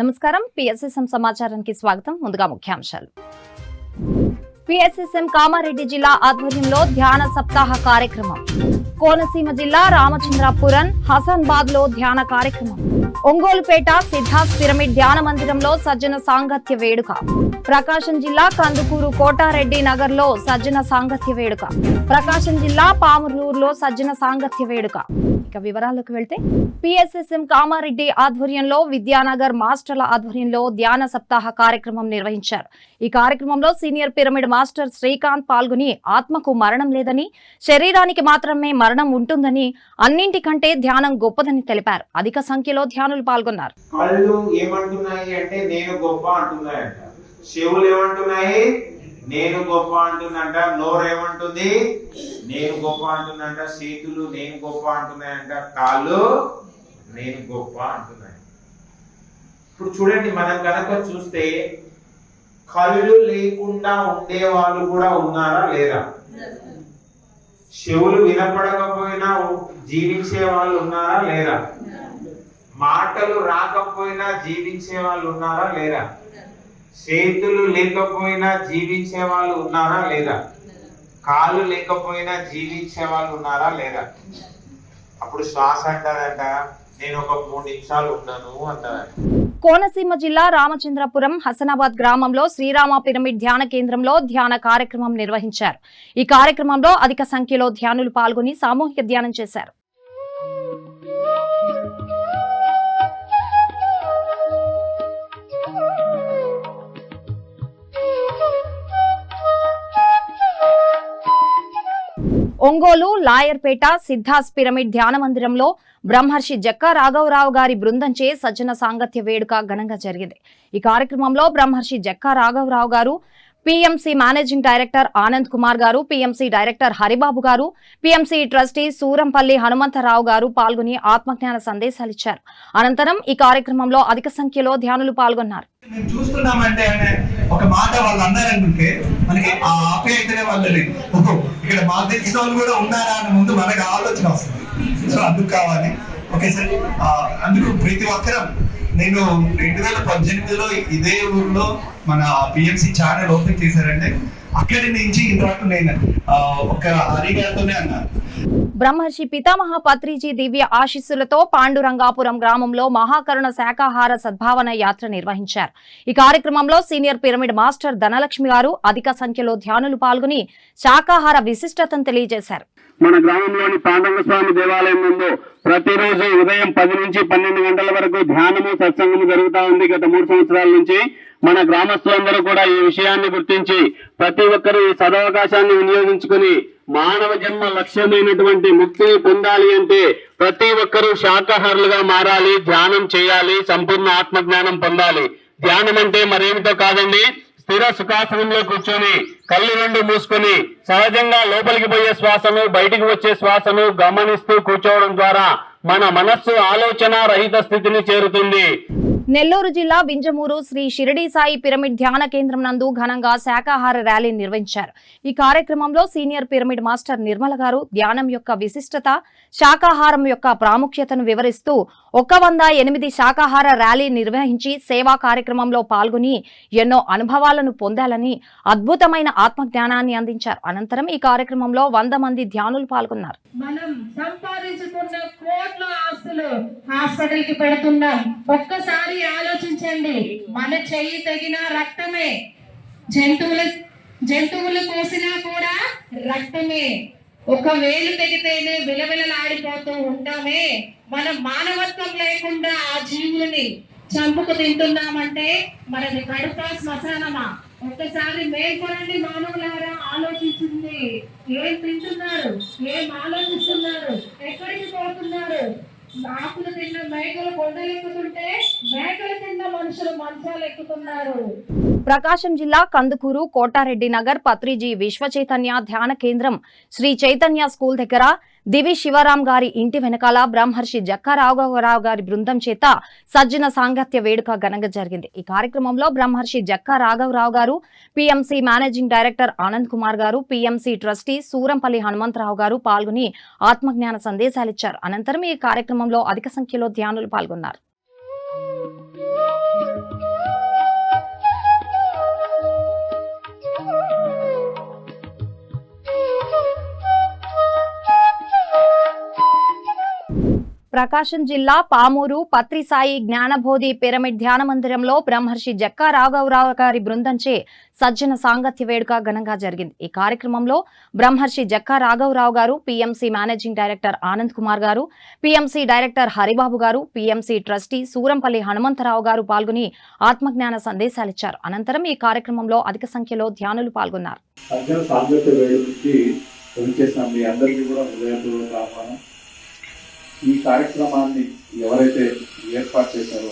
నమస్కారం పిఎస్ఎస్ఎం సమాచారానికి స్వాగతం. ముందుగా ముఖ్యాంశాలు. పిఎస్ఎస్ఎం కామారెడ్డి జిల్లా ఆధ్వర్యంలో ధ్యాన సప్తాహ కార్యక్రమం. కోనసీమ జిల్లా రామచంద్రాపురం హసన్బాద్ లో ధ్యాన కార్యక్రమం. ఒంగోలుపేట సిద్ధాస్ పిరమిడ్ ధ్యాన మందిరంలో సజ్జన సాంగత్య వేడుక. ప్రకాశం జిల్లా కందుకూరు కోటారెడ్డి నగర్ లో సజ్జన సాంగత్య వేడుక. ప్రకాశం జిల్లా పాముర్లూరులో సజ్జన సాంగత్య వేడుక. ఇక వివరాల్లోకి వెళ్తే పిఎస్ఎస్ఎం కామారెడ్డి ఆధ్వర్యంలో విద్యానగర్ మాస్టర్ల ఆధ్వర్యంలో ధ్యాన సప్తాహ కార్యక్రమం నిర్వహించారు. ఈ కార్యక్రమంలో సీనియర్ పిరమిడ్ మాస్టర్ శ్రీకాంత్ పాల్గొని ఆత్మకు మరణం లేదని, శరీరానికి మాత్రమే మరణం ఉంటుందని, అన్నింటికంటే ధ్యానం గొప్పదని తెలిపారు. అధిక సంఖ్యలో ధ్యానులు పాల్గొన్నారు. కళ్ళు ఏమంటున్నాయి అంటే నేను గొప్ప అంటున్నాయంట, చెవులు ఏమంటున్నాయి నేను గొప్ప అంటున్నంట, నోరు ఏమంటుంది నేను గొప్ప అంటున్నంట, చేతులు నేను గొప్ప అంటున్నాయంట, కాళ్ళు నేను గొప్ప అంటున్నాయి. ఇప్పుడు చూడండి, మనం కనుక చూస్తే కళ్ళు లేకుండా ఉండే వాళ్ళు కూడా ఉన్నారా లేరా? చెవులు వినపడకపోయినా జీవించే వాళ్ళు ఉన్నారా లేరా? మాటలు రాకపోయినా జీవించే వాళ్ళు ఉన్నారా లేరా? చేతులు లేకపోయినా జీవించే వాళ్ళు ఉన్నారా లేదా? కాళ్ళు లేకపోయినా జీవించే వాళ్ళు ఉన్నారా లేదా? అప్పుడు శ్వాస అంటారంట, నేను ఒక 3 నిమిషాలు ఉన్నాను అంటారంట. కోనసీమ జిల్లా రామచంద్రపురం హసనాబాద్ గ్రామంలో శ్రీరామ పిరమిడ్ ధ్యాన కేంద్రంలో ధ్యాన కార్యక్రమం నిర్వహించారు. ఈ కార్యక్రమంలో అధిక సంఖ్యలో ధ్యానులు పాల్గొని సామూహిక ధ్యానం చేశారు. ఒంగోలు లాయర్పేట సిద్ధాస్ పిరమిడ్ ధ్యాన మందిరంలో బ్రహ్మర్షి జక్కా రాఘవరావు గారి బృందంచే సజ్జన సాంగత్య వేడుక ఘనంగా జరిగింది. ఈ కార్యక్రమంలో బ్రహ్మర్షి జక్కా రాఘవరావు గారు, PMC managing director Anand Kumar గారు, పిఎంసి డైరెక్టర్ హరిబాబు గారు, పిఎంసి ట్రస్టీ సూరంపల్లి హనుమంతరావు గారు పాల్గొని ఆత్మజ్ఞాన సందేశాలిచ్చారు. అనంతరం ఈ కార్యక్రమంలో అధిక సంఖ్యలో ధ్యానులు పాల్గొన్నారు. చూస్తున్నామంటే ఒక మాట వాళ్ళు అన్నారనుకుంటే మనకి ఆ ఆప్యాయతనే వాళ్ళని ఇక్కడ మాకు తెలిసిన వాళ్ళు కూడా ఉన్నారా అని ముందు మనకు ఆలోచన వస్తుంది. సో అందుకు కావాలి. ఓకే సార్, అందుకు ప్రతి ఒక్కరం నేను 2018లో ఇదే ఊర్లో మన పిఎంసి ఛానల్ ఓపెన్ చేశారంటే అక్కడి నుంచి ఇంతవరకు నేను ఒక హరిగారితోనే అన్నాను. బ్రహ్మర్షి పితామహ పత్రిజీ దివ్య ఆశీస్సులతో పాండురంగాపురం గ్రామంలో మహాకరుణ శాకాహార సద్భావన యాత్ర నిర్వహించారు. ఈ కార్యక్రమంలో సీనియర్ పిరమిడ్ మాస్టర్ ధనలక్ష్మి గారు అధిక సంఖ్యలో ధ్యానులు పాల్గొని శాకాహార విశిష్టతను తెలియజేశారు. మన గ్రామంలోని పాండురంగ స్వామి దేవాలయం ముందు ప్రతిరోజు ఉదయం 10 నుంచి 12 గంటల వరకు ధ్యానము సత్సంగము జరుగుతా ఉంది. గత 3 సంవత్సరాల నుంచి మన గ్రామస్తులందరూ కూడా ఈ విషయాన్ని గుర్తించి ప్రతి ఒక్కరూ ఈ సదవకాశాన్ని వినియోగించుకుని మానవ జన్మ లక్ష్యమైనటువంటి ముక్తిని పొందాలి అంటే ప్రతి ఒక్కరూ శాకాహారులుగా మారాలి, ధ్యానం చేయాలి, సంపూర్ణ ఆత్మజ్ఞానం పొందాలి. ధ్యానం అంటే మరేమిటో కాదండి, స్థిర సుఖాసనంలో కూర్చొని కళ్ళు 2 మూసుకొని సహజంగా లోపలికి పోయే శ్వాసను బయటికి వచ్చే శ్వాసను గమనిస్తూ కూర్చోవడం ద్వారా మన మనస్సు ఆలోచన రహిత స్థితిని చేరుతుంది. నెల్లూరు జిల్లా వింజమూరు శ్రీ షిరిడి సాయి పిరమిడ్ ధ్యాన కేంద్రం నందు ఘనంగా శాకాహార ర్యాలీ నిర్వహించారు. ఈ కార్యక్రమంలో సీనియర్ పిరమిడ్ మాస్టర్ నిర్మల గారు ధ్యానం యొక్క విశిష్టత, శాకాహారం యొక్క ప్రాముఖ్యతను వివరిస్తూ 108 శాకాహార ర్యాలీ నిర్వహించి సేవా కార్యక్రమంలో పాల్గొని ఎన్నో అనుభవాలను పొందాలని, అద్భుతమైన ఆత్మజ్ఞానాన్ని అందించారు. అనంతరం ఈ కార్యక్రమంలో 100 మంది ధ్యానులు పాల్గొన్నారు. మనం సంపాదించుకున్న కోట్ల ఆస్తులు హాస్పిటల్ కి పెడుతున్నాం. ఒక్కసారి ఆలోచించండి, మన చెయ్యి తగిన రక్తమే, జంతువులు కోసినా కూడా రక్తమే, ఒక వేలు తెగితేనే విలవిలలాడిపోతూ ఉంటామే. మనం మానవత్వం లేకుండా ఆ జీవులని చంపుకు తింటున్నామంటే మనది కడుపా శ్మశానమా? ఒక్కసారి మేల్కొనండి మానవులారా, ఆలోచించింది. ఏం తింటున్నారు, ఏం ఆలోచిస్తున్నారు, ఎక్కడికి పోతున్నారు? ఆకులు తిన్న మేకలు కొండలు ఎక్కుతుంటే మేకలు తిన్న మనుషులు మంచాలు ఎక్కుతున్నారు. ప్రకాశం జిల్లా కందుకూరు కోటారెడ్డి నగర్ పత్రిజీ విశ్వ చైతన్య ధ్యాన కేంద్రం శ్రీ చైతన్య స్కూల్ దగ్గర దివి శివరాం గారి ఇంటి వెనకాల బ్రహ్మర్షి జక్కా రాఘవరావు గారి బృందం చేత సజ్జన సాంగత్య వేడుక ఘనంగా జరిగింది. ఈ కార్యక్రమంలో బ్రహ్మర్షి జక్కా రాఘవరావు గారు, PMC managing director Anand Kumar గారు, పిఎంసి ట్రస్టీ సూరంపల్లి హనుమంతరావు గారు పాల్గొని ఆత్మజ్ఞాన సందేశాలిచ్చారు. అనంతరం ఈ కార్యక్రమంలో అధిక సంఖ్యలో ధ్యానులు పాల్గొన్నారు. ప్రకాశం జిల్లా పామూరు పత్రిసాయి జ్ఞానబోధి పిరమిడ్ ధ్యాన మందిరంలో బ్రహ్మర్షి జక్కా రాఘవరావు గారి బృందంచే సజ్జన సాంగత్య వేడుక ఘనంగా జరిగింది. ఈ కార్యక్రమంలో బ్రహ్మర్షి జక్కా రాఘవరావు గారు, PMC managing director Anand Kumar గారు, పిఎంసి డైరెక్టర్ హరిబాబు గారు, పిఎంసి ట్రస్టీ సూరంపల్లి హనుమంతరావు గారు పాల్గొని ఆత్మజ్ఞాన సందేశాలిచ్చారు. అనంతరం ఈ కార్యక్రమంలో అధిక సంఖ్యలో ధ్యానులు పాల్గొన్నారు. ఈ కార్యక్రమాన్ని ఎవరైతే ఏర్పాటు చేశారో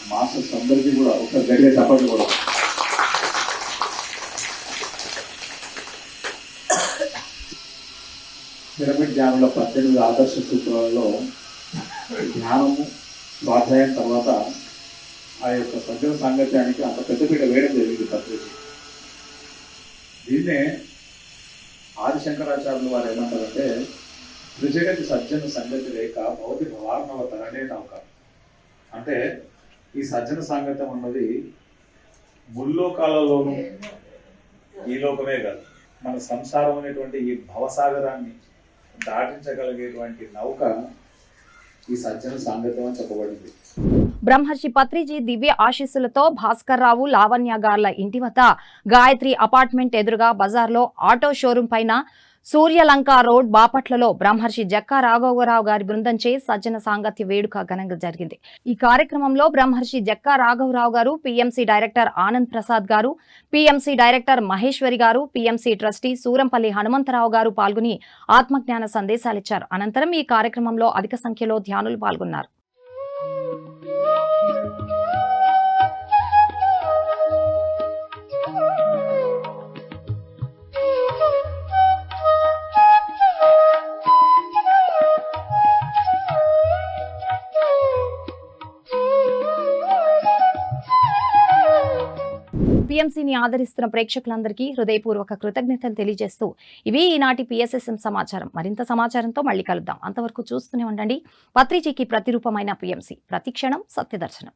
మాస్టర్స్ అందరికీ కూడా ఒక గట్టిగా చెప్పండి కూడా. పిరమిడ్ ధ్యానంలో 18 ఆదర్శ సూత్రాలలో ధ్యానము స్వాధ్యాయం తర్వాత ఆ యొక్క సజ్జన సాంగత్యానికి అంత పెద్దపీట వేయడం జరిగింది పత్రిక. దీన్నే ఆదిశంకరాచార్యులు వారు ఏమంటారంటే, త్రిజగతి సజ్జన సంగతి లేక భౌతిక వారణవ తరణే నౌక. అంటే ఈ సజ్జన సాంగత్యం అన్నది ముల్లోకాలలోనూ, ఈ లోకమే కాదు, మన సంసారం అనేటువంటి ఈ భవసాగరాన్ని దాటించగలిగేటువంటి నౌక ఈ సజ్జన సాంగత్యం అని చెప్పబడింది. బ్రహ్మర్షి పత్రిజీ దివ్య ఆశీస్సులతో భాస్కర్ రావు లావణ్య గార్ల ఇంటి వద్ద గాయత్రి అపార్ట్మెంట్ ఎదురుగా బజార్లో ఆటో షోరూం పైన సూర్యలంక రోడ్ బాపట్లలో బ్రహ్మర్షి జక్కా రాఘవరావు గారి బృందంచే సజ్జన సాంగత్య వేడుక ఘనంగా జరిగింది. ఈ కార్యక్రమంలో బ్రహ్మర్షి జక్కా రాఘవరావు గారు, పిఎంసి డైరెక్టర్ ఆనంద్ ప్రసాద్ గారు, పిఎంసి డైరెక్టర్ మహేశ్వరి గారు, పిఎంసి ట్రస్టీ సూరంపల్లి హనుమంతరావు గారు పాల్గొని ఆత్మజ్ఞాన సందేశాలిచ్చారు. అనంతరం ఈ కార్యక్రమంలో అధిక సంఖ్యలో ధ్యానులు పాల్గొన్నారు. పిఎంసిని ఆదరిస్తున్న ప్రేక్షకులందరికీ హృదయపూర్వక కృతజ్ఞతలు తెలియజేస్తూ ఇవి ఈనాటి పిఎస్ఎస్ఎం సమాచారం. మరింత సమాచారంతో మళ్ళీ కలుద్దాం. అంతవరకు చూస్తూనే ఉండండి పత్రిజీకి ప్రతిరూపమైన పిఎంసి, ప్రతిక్షణం సత్యదర్శనం.